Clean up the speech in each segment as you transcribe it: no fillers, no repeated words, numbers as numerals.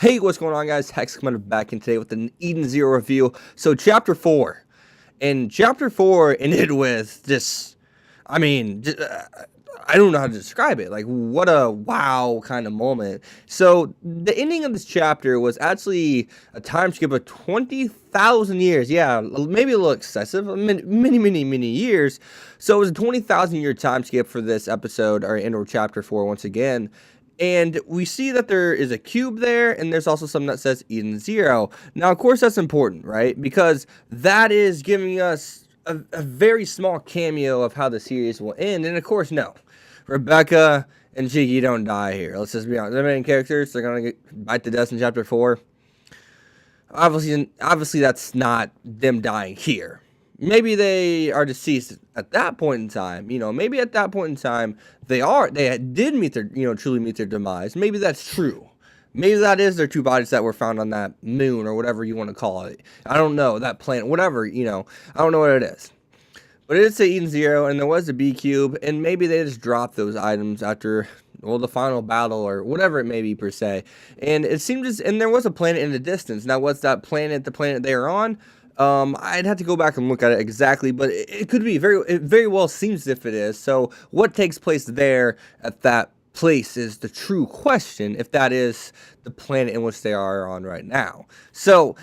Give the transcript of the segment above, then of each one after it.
Hey, what's going on, guys? Hex coming back in today with an Eden Zero review. So, Chapter 4. And Chapter 4 ended with this, I mean, I don't know how to describe it. Like, what a wow kind of moment. So, the ending of this chapter was actually a time skip of 20,000 years. Yeah, maybe a little excessive. Many years. So, it was a 20,000 year time skip for this episode, or end of Chapter 4 once again. And we see that there is a cube there, and there's also something that says Eden Zero. Now, of course, that's important, right? Because that is giving us a very small cameo of how the series will end. And of course, no. Rebecca and Jiggy don't die here. Let's just be honest. The main characters, they're going to bite the dust in Chapter 4. Obviously, that's not them dying here. Maybe they are deceased at that point in time. Maybe at that point in time they did meet their, truly meet their demise. Maybe that's true. Maybe that is their two bodies that were found on that moon or whatever you want to call it. I don't know, that planet, whatever, I don't know what it is. But it did say Eden Zero, and there was a B cube, and maybe they just dropped those items after, well, the final battle or whatever it may be per se. And it seemed and there was a planet in the distance. Now, what's that planet? The planet they are on? I'd have to go back and look at it exactly, but it could be it very well seems as if it is. So what takes place there at that place is the true question, if that is the planet in which they are on right now. So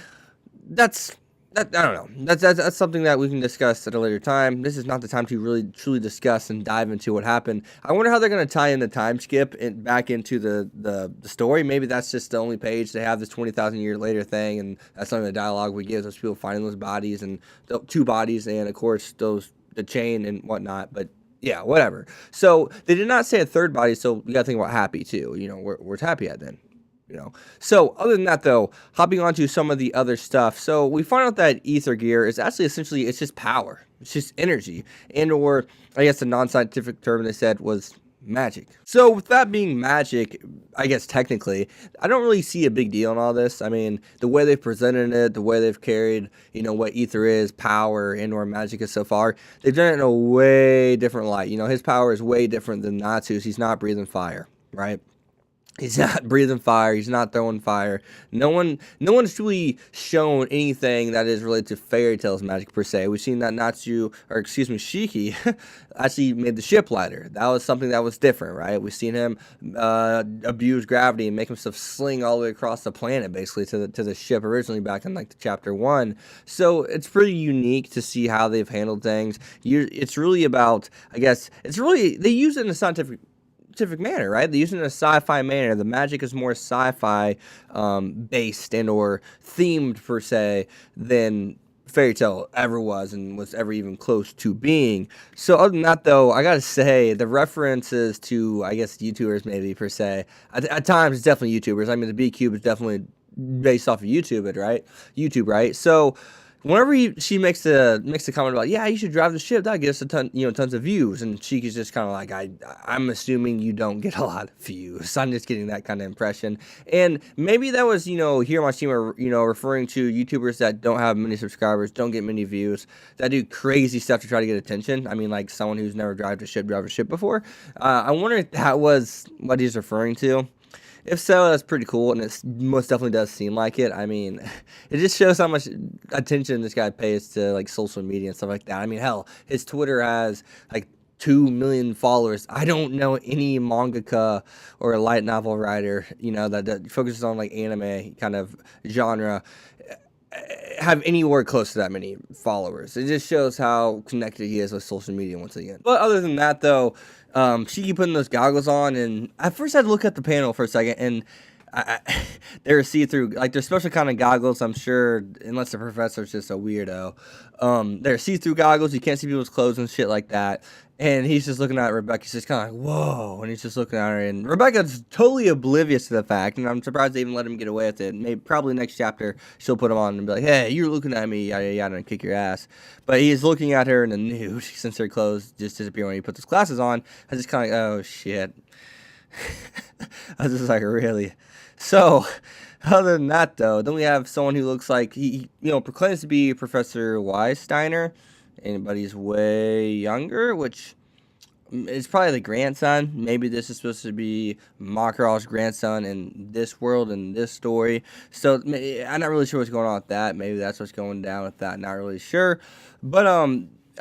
I don't know. That's something that we can discuss at a later time. This is not the time to really truly discuss and dive into what happened. I wonder how they're going to tie in the time skip back into the story. Maybe that's just the only page they have, this 20,000 year later thing, and that's some of the dialogue we give those people finding those bodies and the two bodies, and of course the chain and whatnot. But yeah, whatever. So they did not say a third body, so you got to think about Happy too. Where's Happy at then? So other than that, though, hopping on to some of the other stuff. So we find out that ether gear is actually essentially, it's just power. It's just energy. And or I guess the non-scientific term they said was magic. So with that being magic, I guess technically, I don't really see a big deal in all this. I mean, the way they've presented it, the way they've carried, what ether is, power, and or magic is so far, they've done it in a way different light. His power is way different than Natsu's. He's not breathing fire, right? He's not breathing fire. He's not throwing fire. No one's really shown anything that is related to fairy tales magic per se. We've seen that Shiki actually made the ship lighter. That was something that was different, right? We've seen him abuse gravity and make himself sling all the way across the planet, basically to the ship originally back in like Chapter 1. So it's pretty unique to see how they've handled things. It's really about, I guess, they use it in a scientific manner, right? They use it in a sci-fi manner. The magic is more sci-fi based and or themed per se than fairy tale ever was and was ever even close to being. So other than that, though, I gotta say the references to, I guess, YouTubers maybe per se, at times it's definitely YouTubers. I mean, the B Cube is definitely based off of YouTube, right? So whenever she makes the comment about, yeah, you should drive the ship, that gets a ton, tons of views, and Shiki's just kind of like, I'm assuming you don't get a lot of views. I'm just getting that kind of impression, and maybe that was, Hiromashima, referring to YouTubers that don't have many subscribers, don't get many views, that do crazy stuff to try to get attention. I mean, like someone who's never drive a ship before. I wonder if that was what he's referring to. If so, that's pretty cool, and it most definitely does seem like it. I mean, it just shows how much attention this guy pays to, like, social media and stuff like that. I mean, hell, his Twitter has, like, 2 million followers. I don't know any mangaka or a light novel writer, that focuses on, like, anime kind of genre have anywhere close to that many followers. It just shows how connected he is with social media once again. But other than that, though, Shiki putting those goggles on, and I first had to look at the panel for a second, and they're see-through, like they're special kind of goggles, I'm sure, unless the professor's just a weirdo. They're see-through goggles, you can't see people's clothes and shit like that. And he's just looking at Rebecca, he's just kind of like, whoa, and he's just looking at her, and Rebecca's totally oblivious to the fact, and I'm surprised they even let him get away with it. Maybe probably next chapter, she'll put him on and be like, hey, you're looking at me, yada, yada, and kick your ass. But he's looking at her in the nude, since her clothes just disappear when he puts his glasses on. I was just kind of like, oh, shit. I was just like, really? So, other than that, though, then we have someone who looks like he proclaims to be Professor Weisteiner, but he's way younger, which It's probably the grandson. Maybe this is supposed to be Makaral's grandson in this world and this story. So I'm not really sure what's going on with that. Maybe that's what's going down with that. Not really sure. But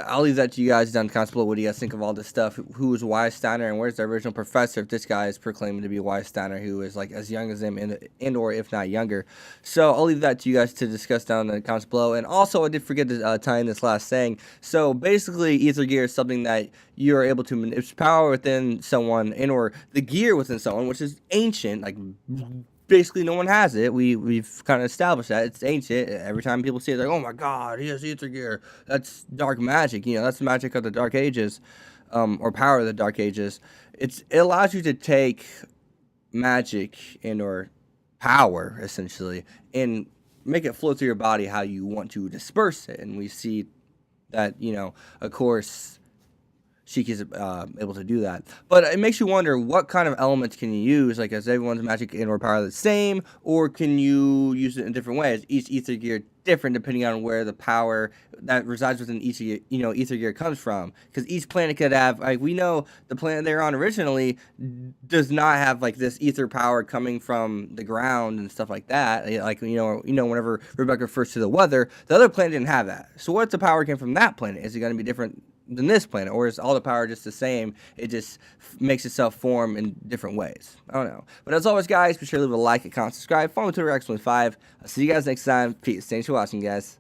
I'll leave that to you guys down in the comments below. What do you guys think of all this stuff? Who is Steiner and where's the original professor? If this guy is proclaiming to be Steiner, who is like as young as him and or if not younger. So I'll leave that to you guys to discuss down in the comments below. And also, I did forget to tie in this last saying. So basically, ether gear is something that you are able to manipulate. It's power within someone and or the gear within someone, which is ancient, like basically no one has it. We've kind of established that it's ancient. Every time people see it, they're like, oh my god, he has ether gear. That's dark magic. You know, that's the magic of the Dark Ages, or power of the Dark Ages. It allows you to take magic and or power essentially and make it flow through your body how you want to disperse it. And we see that, you know, of course, Sheik is able to do that. But it makes you wonder, what kind of elements can you use? Like, is everyone's magic and or power the same, or can you use it in different ways? Each ether gear different depending on where the power that resides within each ether gear comes from. Because each planet could have, like, we know the planet they're on originally does not have like this ether power coming from the ground and stuff like that. Like, whenever Rebecca refers to the weather, the other planet didn't have that. So what if the power came from that planet? Is it going to be different than this planet, or is all the power just the same? It just makes itself form in different ways. I don't know. But as always, guys, be sure to leave a like, a comment, subscribe, follow me on Twitter, X15. I'll see you guys next time. Peace. Thanks for watching, guys.